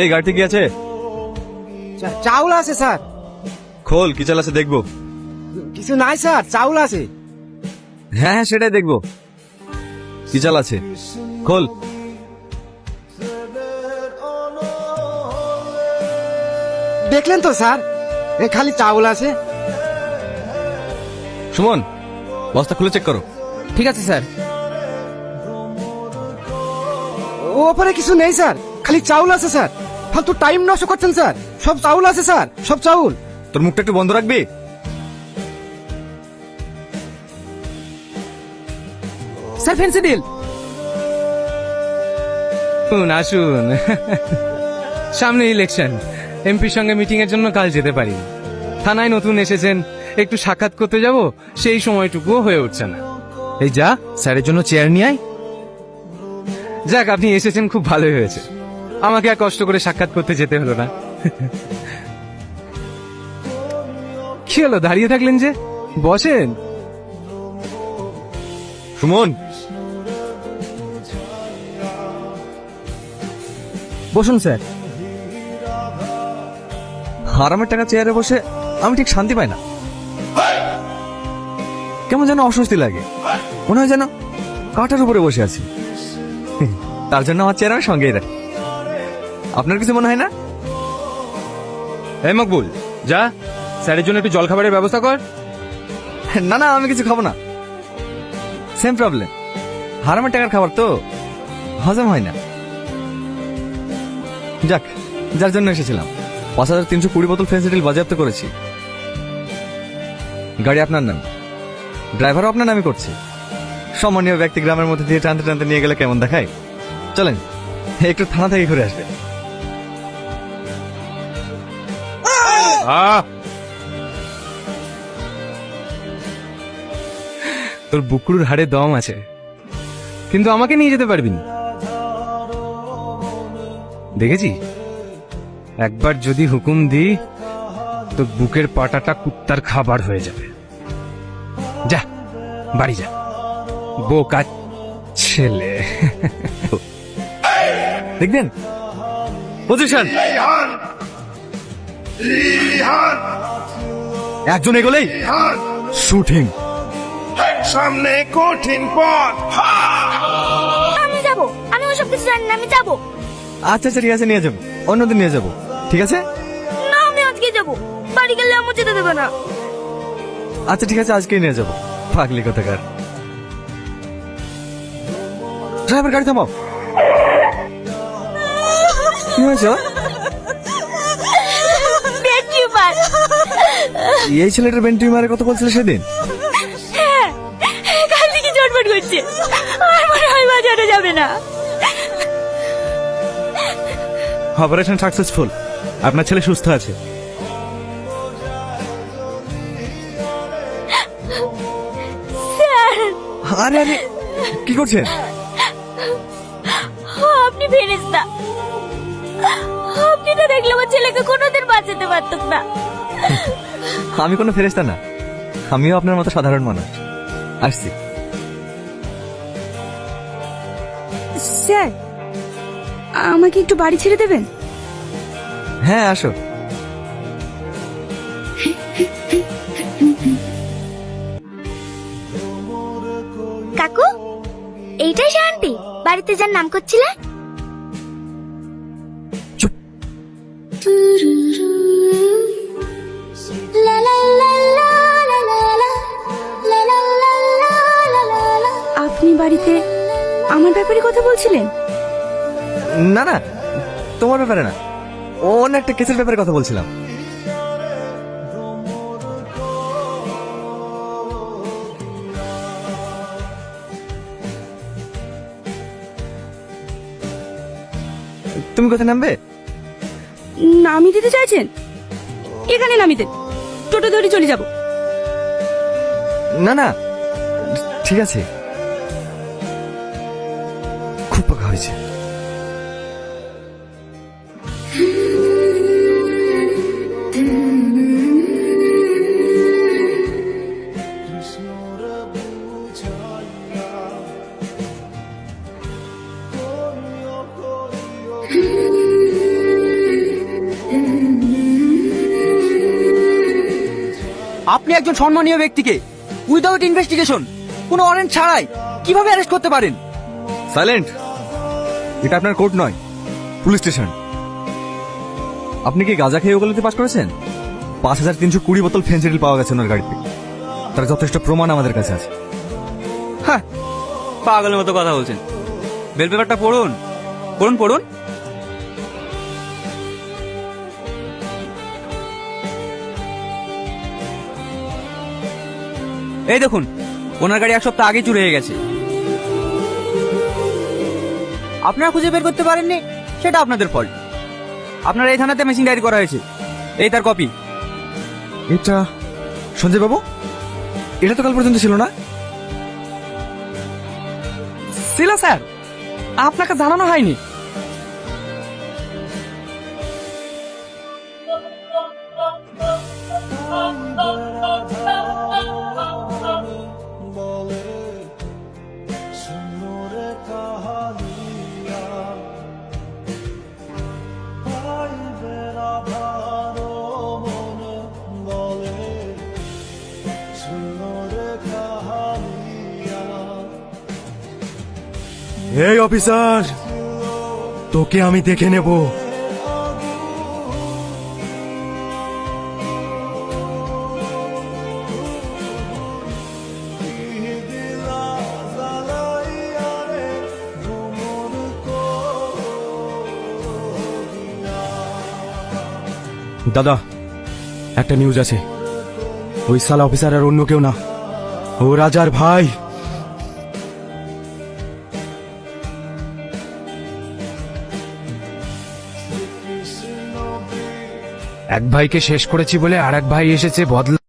এই গাড়িতে কি আছে? চাউল আছে স্যার। খোল, কি চাল আছে দেখবো। কিছু নাই স্যার, চাউল আছে। হ্যাঁ হ্যাঁ, সেটাই দেখবো। কি চাল আছে খোল। দেখলেন তো স্যার, এ খালি চাউল আছে। সুমন, বস্তা খুলে চেক করো। ঠিক আছে স্যার। ওপরে কিছু নেই স্যার, খালি চাউল আছে স্যার। ফালতু টাইম নষ্ট করছেন স্যার। সব চাউল আছে স্যার, সব চাউল। তোর মুখটা একটু বন্ধ রাখবি? Sir fancy deal. আসুন, সামনে ইলেকশন, এমপির সঙ্গে মিটিং এর জন্য কাল যেতে পারি। থানায় নতুন এসেছেন, একটু সাক্ষাৎ করতে যাব, সেই সময়টুকুও হয়ে উঠছে না। এই যা, স্যারের জন্য চেয়ার নিয়ে আয়। যাক, আপনি এসেছেন, খুব ভালোই হয়েছে। আমাকে আর কষ্ট করে সাক্ষাৎ করতে যেতে হলো না। কি হলো, দাঁড়িয়ে থাকলেন যে? বসেন। সুমন, বসুন স্যার। হারামের টাকা চেয়ারে বসে আমি ঠিক শান্তি পাই না। কেমন যেন অস্বস্তি লাগে, মনে হয় যেন কাঁটার উপরে বসে আছি। তার জন্য আমার চেয়ার আমি সঙ্গেই রাখি। আপনার কিছু মনে হয় না? এই মকবুল, যা, স্যারের জন্য একটু জলখাবারের ব্যবস্থা কর। না না, আমি কিছু খাবো না। সেম প্রবলেম, হারামের টাকার খাবার তো হজম হয় না। যাক, যার জন্য এসেছিলাম 5320 বোতল ফেন্সিডিল বাজেয়াপ্ত করেছি। গাড়ি আপনার নাম, ড্রাইভারও আপনার নামে করছি। সম্মানীয় ব্যক্তি গ্রামের মধ্যে দিয়ে টানতে টানতে নিয়ে গেলে কেমন দেখায়? চলেন একটু থানা থেকে ঘুরে আসবে। তোর বুকরুর হাড়ে দম আছে, কিন্তু আমাকে নিয়ে যেতে পারবি না। দেখেছি, একবার যদি হুকুম দি, তো বুকের পাটাটা কুত্তার খাবার হয়ে যাবে। যা, বাড়ি যা, বোকা ছেলে। দেখবেন পজিশন, একজন এগোলেই শুটিং। সামনে কঠিন পথ। আমি যাব, আমি ওসব কিছু জানি না, আমি যাব আচ্ছা আচ্ছা, ঠিক আছে, নিয়ে যাবো, অন্যদিন নিয়ে যাবো, ঠিক আছে? না। আমি আজকে যাব, বাড়ি গেলে আমার যেতে দেবে না। আচ্ছা ঠিক আছে, আজকেই নিয়ে যাবো। পাগলি কোথাকার। ড্রাইভার, গাড়ি থামাও। কি হয়েছে? বেটিবার, এই ছেলেটার ব্রেন টিউমারের কথা বলছিল সেদিন। হ্যাঁ, কাল থেকে চটপট করছে, আর মনে হয় বাজারে যাবে না। অপারেশন সাকসেসফুল, আপনার ছেলে সুস্থ আছে। স্যার, আরে আরে, কি করছেন? আপনি ফেরেশতা। আপনি না দেখলে আমার ছেলেকে কোনোদিন বাঁচাতে পারতেন না। আমি কোনো ফেরেশতা না, আমিও আপনার মতো সাধারণ মানুষ। আসছি। স্যার, আমাকে একটু বাড়ি ছেড়ে দেবেন? হ্যাঁ আসো। কাকু, এইটাই সে আন্টি বাড়িতে যার নাম করছিলে? চুপ। আপনি বাড়িতে আমার ব্যাপারে কথা বলছিলেন? না না, তোমার ব্যাপারে না, অন্য একটা কেসের ব্যাপারে কথা বলছিলাম। তুমি কোথায় নামবে? নামিয়ে দিতে চাইছেন? এখানে নামিয়ে দেন, টোটো ধরে চলে যাব। না না, ঠিক আছে, খুব পাকা হয়েছে। আপনি একজন সম্মানীয় ব্যক্তিকে উইদাউট ইনভেস্টিগেশন, কোনো ওয়ারেন্ট ছাড়াই কিভাবে অ্যারেস্ট করতে পারেন? সাইলেন্ট। এটা আপনার কোর্ট নয়, পুলিশ স্টেশন। আপনি কি গাঁজা খেয়ে ওগুলোতে পাস করেছেন? 5320 বোতল ফেন্সিডিল পাওয়া গেছে ওনার গাড়িতে। তার যথেষ্ট প্রমাণ আমাদের কাছে আছে। হ্যাঁ, পাগলের মতো কথা বলছেন। বেল পেপারটা পড়ুন, পড়ুন পড়ুন। এই দেখুন, ওনার গাড়ি 1 সপ্তাহ আগে চুরি হয়ে গেছে। আপনারা খুঁজে বের করতে পারেননি, সেটা আপনাদের ফল্ট। আপনার এই থানাতে মেশিন ডায়েরি করা হয়েছে, এই তার কপি। এটা সঞ্জয় বাবু, এটা তো কাল পর্যন্ত ছিল না। ছিল স্যার, আপনাকে জানানো হয়নি। এই অফিসার, তোকে আমি দেখে নেব। দাদা, একটা নিউজ আছে। ওই সালা অফিসার আর অন্য কেউ না, ও রাজার ভাই। এক ভাইকে শেষ করেছি বলে আর এক ভাই এসেছে বদলা